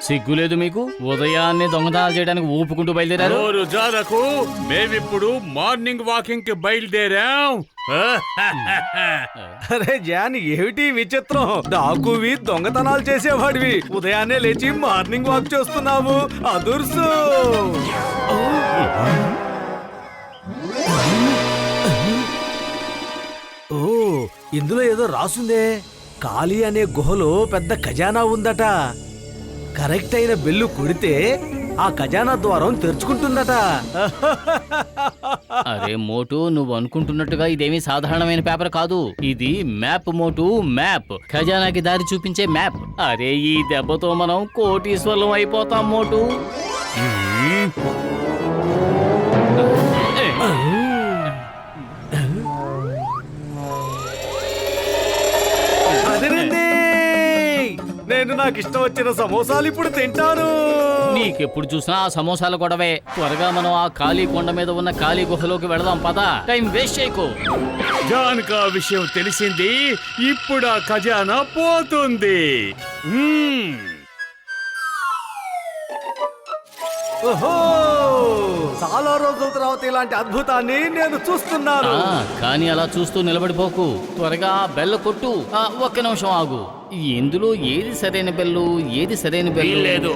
సిగ్గులేదు మీకు? ఉదయాన్నే దొంగతనాలు చేయడానికి ఊపుకుంటూ బయలుదేరారు. మేమిప్పుడు మార్నింగ్ వాకింగ్ కి బయలుదేరాం. అరే జాన్, ఏమిటి విచిత్రం? దాకువి దొంగతనాలు చేసేవాడివి ఉదయాన్నే లేచి మార్నింగ్ వాక్ చేస్తున్నావు. అదుర్సు. ఓ, ఇందులో ఏదో రాసుందే. కాళీ అనే గుహలో పెద్ద ఖజానా ఉందట. కరెక్ట్ అయిన బెల్లు కొడితే ఆ ఖజానా ద్వారం తెరుచుకుంటుందట. అరే మోటు, నువ్వు అనుకుంటున్నట్టుగా ఇదేమీ సాధారణమైన పేపర్ కాదు. ఇది మ్యాప్ మోటు, మ్యాప్. ఖజానాకి దారి చూపించే మ్యాప్. అరే ఈ దెబ్బతో మనం కోటీశ్వరులం అయిపోతాం మోటు. నేను నాకు ఇష్టం వచ్చిన సమోసాలు ఇప్పుడు తింటాను. నీకెప్పుడు చూసినా ఆ సమోసాల గొడవే. త్వరగా మనం ఆ ఖాళీ కొండ మీద ఉన్న ఖాళీ గుహలోకి వెళదాం పదా. టైం వేస్ట్ చేయకు. జాన్కా విషయం తెలిసింది. ఇప్పుడు ఆ ఖజానా పోతుంది. ఓహో, చాలా రోజుల తర్వాత ఇలాంటి అద్భుతాన్ని నేను చూస్తున్నాను. కానీ అలా చూస్తూ నిలబడిపోకు. త్వరగా బెల్ల కొట్టు. ఒక్క నిమిషం ఆగు. ఇందులో ఏది సరైన బెల్లు, ఏది సరైన బెల్లు? లేదు,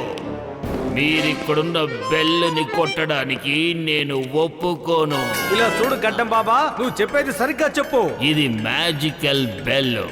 మీరిక్కడున్న బెల్లుని కొట్టడానికి నేను ఒప్పుకోను. ఇలా చూడు గడ్డం బాబా, నువ్వు చెప్పేది సరిగ్గా చెప్పు. ఇది మ్యాజికల్ బెల్.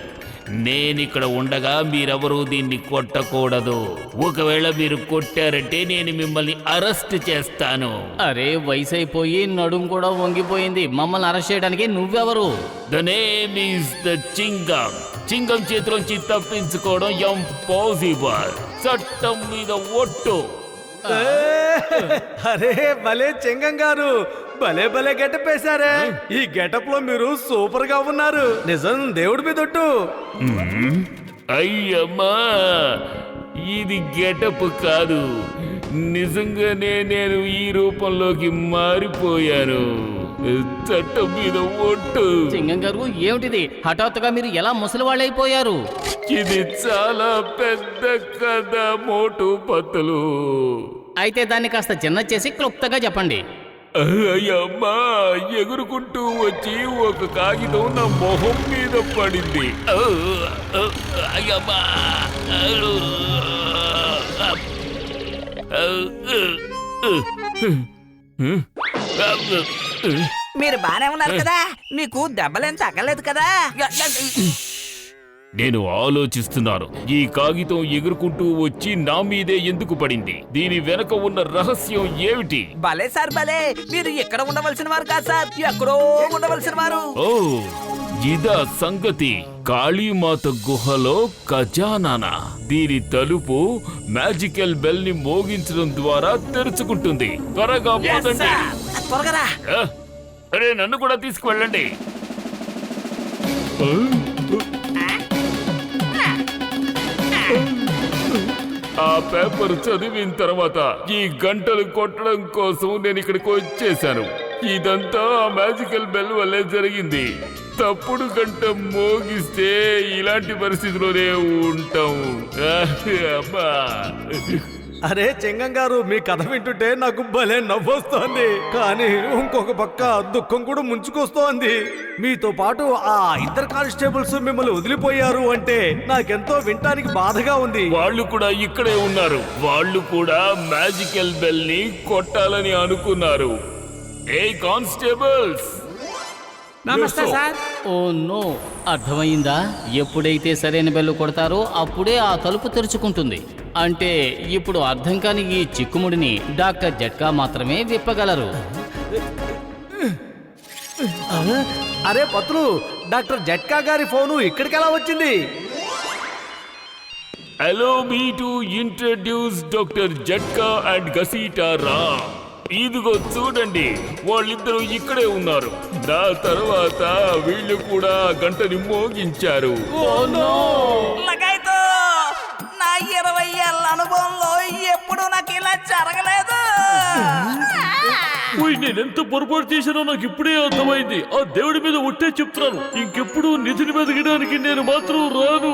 నేనిక్కడ ఉండగా మీరెవరూ దీన్ని కొట్టకూడదు. ఒకవేళ మీరు కొట్టారంటే నేను మిమ్మల్ని అరెస్ట్ చేస్తాను. అరే వయసు అయిపోయి నడుం కూడా వంగిపోయింది. మమ్మల్ని అరెస్ట్ చేయడానికి నువ్వెవరు? The name is the Chingam. Chingam చేతిలోంచి తప్పించుకోవడం ఇంపాసిబుల్. చట్టం మీద ఒట్టు. అరే భలే చెంగం గారు, భలే భలే గెటప్ వేశారే. ఈ గెటప్ లో మీరు సూపర్ గా ఉన్నారు. నిజం దేవుడి మీద ఒట్టు. అయ్యమ్మా, ఇది గెటప్ కాదు. నిజంగానే నేను ఈ రూపంలోకి మారిపోయాను. చట్టం మీద ఒట్టు. సింగం గారు, ఏమిటిది? హఠాత్తుగా మీరు ఎలా ముసలి వాళ్ళైపోయారు? ఇది చాలా పెద్ద కథ మోటు పత్తులు. అయితే దాన్ని కాస్త చిన్న చేసి క్లుప్తంగా చెప్పండి. అయ్యమ్మా, ఎగురుకుంటూ వచ్చి ఒక కాగితం నా మొహం మీద పడింది. అయ్యమ్మా, మీరు బానే ఉన్నారు కదా? మీకు దెబ్బలేం తగ్గలేదు కదా? నేను ఆలోచిస్తున్నాను, ఈ కాగితం ఎగురుకుంటూ వచ్చి నా మీదే ఎందుకు పడింది? దీని వెనక ఉన్న రహస్యం ఏమిటి? భలే సార్ భలే. మీరు ఎక్కడ ఉండవలసిన వారు కాదు సార్, ఎక్కడో ఉండవలసిన వారు. ఓ, ఇదా సంగతి. కాళీమాత గుహలో ఖజానా. దీని తలుపు మ్యాజికల్ బెల్ ని మోగించడం ద్వారా తెరుచుకుంటుంది. త్వరగా పోతండి. త్వరగా. అరే నన్ను కూడా తీసుకువెళ్ళండి. ఆ పేపర్ చదివిన తర్వాత ఈ గంటలు కొట్టడం కోసం నేను ఇక్కడికి వచ్చేసాను. ఇదంతా ఆ మ్యాజికల్ బెల్ వల్లే జరిగింది. తప్పుడు గంట మోగిస్తే ఇలాంటి పరిస్థితిలోనే ఉంటాం. అమ్మా, అరే చెంగం గారు, మీ కథ వింటుంటే నాకు భలే నవ్వొస్తోంది. కానీ ఇంకొక పక్క దుఃఖం కూడా ముంచుకొస్తోంది. మీతో పాటు ఆ ఇద్దరు కానిస్టేబుల్స్ మిమ్మల్ని వదిలిపోయారు అంటే నాకెంతో వినటానికి బాధగా ఉంది. వాళ్ళు కూడా ఇక్కడే ఉన్నారు. వాళ్ళు కూడా మ్యాజికల్ బెల్ ని కొట్టాలని అనుకున్నారు. ఏ కానిస్టేబుల్స్, నమస్తే సార్. ఓ నో, అర్థమైందా? ఎప్పుడైతే సరైన బెల్లు కొడతారో అప్పుడే ఆ తలుపు తెరుచుకుంటుంది. అంటే ఇప్పుడు అర్థం కాని ఈ చిక్కుముడిని డాక్టర్ జట్కా మాత్రమే విప్పగలరు. అరే పత్రు, డాక్టర్ జట్కా గారి ఫోను ఇక్కడికి ఎలా వచ్చింది? Allow me to introduce doctor Jhatka and Gaseeta రా. ఇదిగో చూడండి, వాళ్ళిద్దరూ ఇక్కడే ఉన్నారు. నా తర్వాత వీళ్ళు కూడా గంటని మోగించారు. లగైతో నా 20 ఏళ్ళ అనుభవంలో ఎప్పుడు నాకు ఇలా జరగలేదు. నేనెంత పొరపాటు చేశానో నాకు ఇప్పుడే అర్థమైంది. ఆ దేవుడి మీద ఒట్టే చెప్తున్నాను, ఇంకెప్పుడు నిధిని వెతకడానికి నేను మాత్రం రాను.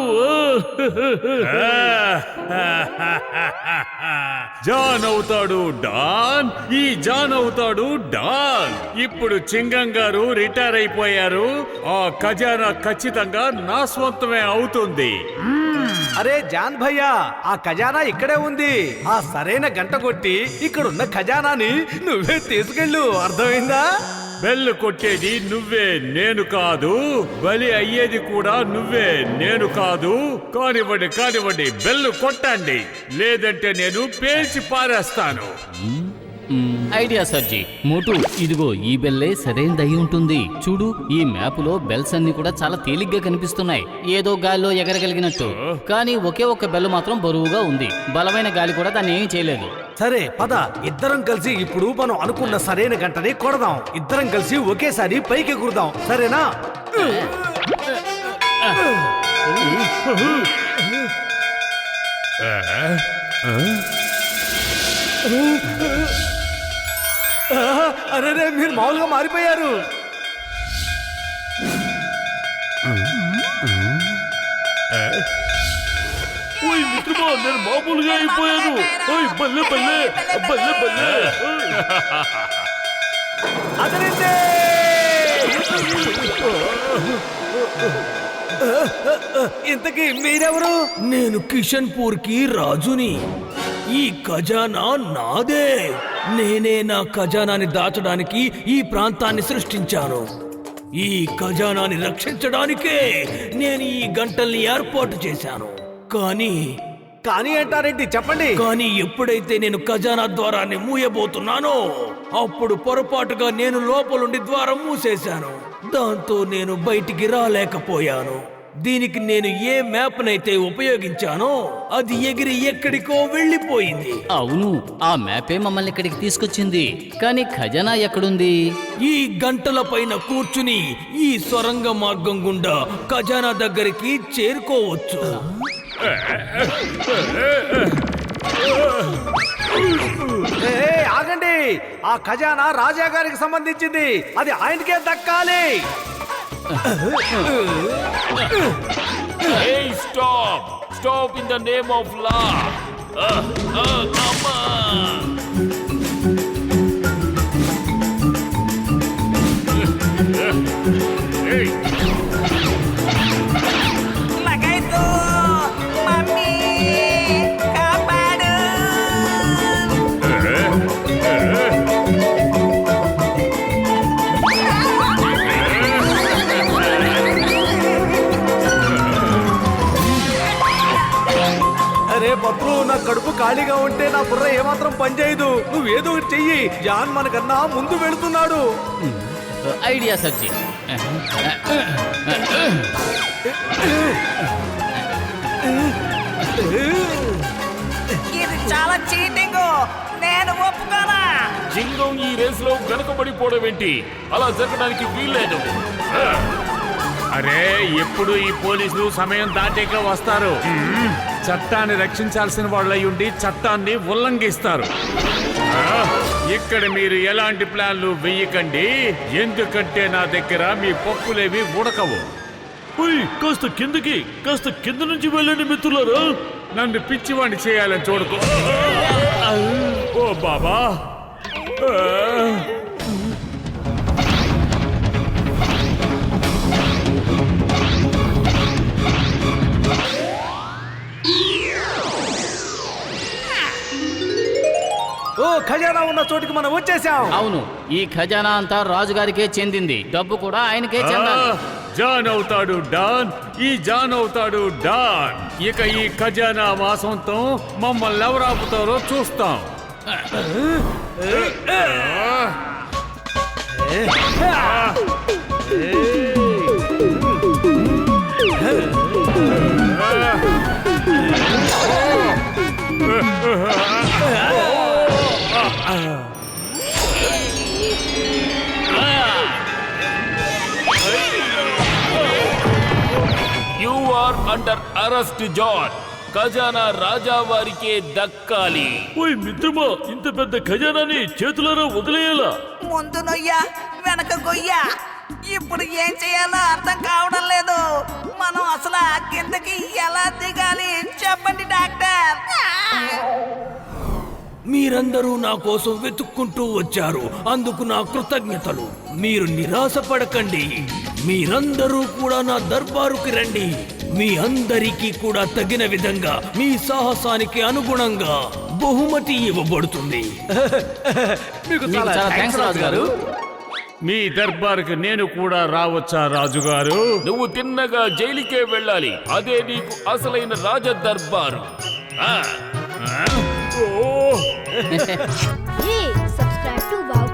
జాన్ అవుతాడు డాన్, ఈ జాన్ అవుతాడు డాన్. ఇప్పుడు చింగం గారు రిటైర్ అయిపోయారు. ఆ ఖజానా ఖచ్చితంగా నా స్వంతమే అవుతుంది. అరే జాన్ భయ్యా, ఆ ఖజానా ఇక్కడే ఉంది. ఆ సరైన గంట కొట్టి ఇక్కడున్న ఖజానాని నువ్వే తీసుకెళ్ళు, అర్థమైందా? బెల్లు కొట్టేది నువ్వే, నేను కాదు. బలి అయ్యేది కూడా నువ్వే, నేను కాదు. కానివ్వండి కానివ్వండి, బెల్లు కొట్టండి, లేదంటే నేను పేల్చి పారేస్తాను. ఐడియా సర్జీ. మోటు, ఇదిగో ఈ బెల్లే సరైనది అయి ఉంటుంది. చూడు, ఈ మ్యాపులో బెల్స్ అన్ని కూడా చాలా తేలిగ్గా కనిపిస్తున్నాయి, ఏదో గాలిలో ఎగరగలిగినట్టు. కానీ ఒకే ఒక్క బెల్ మాత్రం బరువుగా ఉంది. బలమైన గాలి కూడా దాన్ని ఏమీ చేయలేదు. సరే పద, ఇద్దరం కలిసి ఇప్పుడు మనం అనుకున్న సరైన గంటని కొడదాం. ఇద్దరం కలిసి ఒకేసారి పైకి ఎగురుదాం, సరేనా? అరే మీరు మామూలుగా మారిపోయారు. మిత్రమా, నేను మామూలుగా అయిపోయాను. బల్లె బల్లె బల్లె బల్లె. అదరిందే. ఇంతకీ మీరెవరు? నేను కిషన్పూర్ కి రాజుని. ఈ ఖజానా నాదే. నేనే నా ఖజానాని దాచడానికి ఈ ప్రాంతాన్ని సృష్టించాను. ఈ ఖజానాని రక్షించడానికే నేను ఈ గంటల్ని ఏర్పాటు చేశాను. కానీ అంటారేంటి, చెప్పండి. కానీ ఎప్పుడైతే నేను ఖజానా ద్వారాన్ని మూయబోతున్నానో అప్పుడు పొరపాటుగా నేను లోపలుండి ద్వారం మూసేశాను. దాంతో నేను బయటికి రాలేకపోయాను. దీనికి నేను ఏ మ్యాప్ నైతే ఉపయోగించానో అది ఎగిరి ఎక్కడికో వెళ్ళిపోయింది. అవును, ఆ మ్యాపే మమ్మల్ని ఇక్కడికి తీసుకొచ్చింది. కానీ ఖజానా ఎక్కడుంది? ఈ గంటల పైన కూర్చుని ఈ సొరంగ మార్గం గుండా ఖజానా దగ్గరికి చేరుకోవచ్చు. ఆగండి, ఆ ఖజానా రాజా గారికి సంబంధించింది. అది ఆయనకే దక్కాలి. Hey, stop! Stop in the name of law! Come on! Hey! లగైతో మమ్మీ కాపాడు. అరే పత్రు, నా కడుపు ఖాళీగా ఉంటే నా బుర్ర ఏమాత్రం పనిచేయదు. నువ్వేదో ఒకటి చెయ్యి. జాన్ మనకన్నా ముందు వెళుతున్నాడు. ఐడియా సర్జీ. ఇది చాలా చీటింగ్, నేను ఒప్పుకోనా. జింగం ఈ రేస్ లో వెనుకబడిపోవడం ఏంటి? అలా జరగడానికి వీల్లేదు. అరే, ఎప్పుడు ఈ పోలీసులు సమయం దాటాక వస్తారు. చట్టాన్ని రక్షించాల్సిన వాళ్ళై ఉండి చట్టాన్ని ఉల్లంఘిస్తారు. ఇక్కడ మీరు ఎలాంటి ప్లాన్లు వెయ్యకండి, ఎందుకంటే నా దగ్గర మీ పప్పులేవి ఉడకవు. కాస్త కిందకి, కాస్త కింద నుంచి వెళ్ళండి మిత్రులారా. నన్ను పిచ్చివాణ్ణి చేయాలని చూడకు. ఓ బాబా. ఓ ఖజానా ఉన్న చోటికి మనం వచ్చేసాం. అవును, ఈ ఖజానా అంతా రాజుగారికే చెందింది. డబ్బు కూడా ఆయనకే చెందాలి. జాన్ అవుతాడు డాన్, ఈ జాన్ అవుతాడు డాన్. ఇక ఈ ఖజానా వాసంతో మమ్మల్ని ఎవరు ఆపుతారో చూస్తాం. Under arrest John. ఖజానా రాజా వారికే దక్కాలి. ఓయ్ మిత్రమా, ఇంత పెద్ద ఖజానాని చేతులారా వదిలేయాలా? ముందు నొయ్యా వెనక గొయ్యా. ఇప్పుడు ఏం చేయాలో అర్థం కావడం లేదు. మనం అసలు ఆ కిందకి ఎలా దిగాలి చెప్పండి డాక్టర్. మీరందరూ నా కోసం వెతుక్కుంటూ వచ్చారు, అందుకు నా కృతజ్ఞతలు. మీరు నిరాశపడకండి, మీరందరూ కూడా నా దర్బారుకి రండి. మీ అందరికీ కూడా తగిన విధంగా మీ సాహసానికి అనుగుణంగా బహుమతి ఇవ్వబడుతుంది. మీకు మీకు చాలా థ్యాంక్స్ రాజుగారు. మీ దర్బార్కి నేను కూడా రావచ్చా రాజుగారు? నువ్వు తిన్నగా జైలుకే వెళ్ళాలి. అదే నీకు అసలైన రాజ దర్బారు. ఓ Hey, subscribe to Wow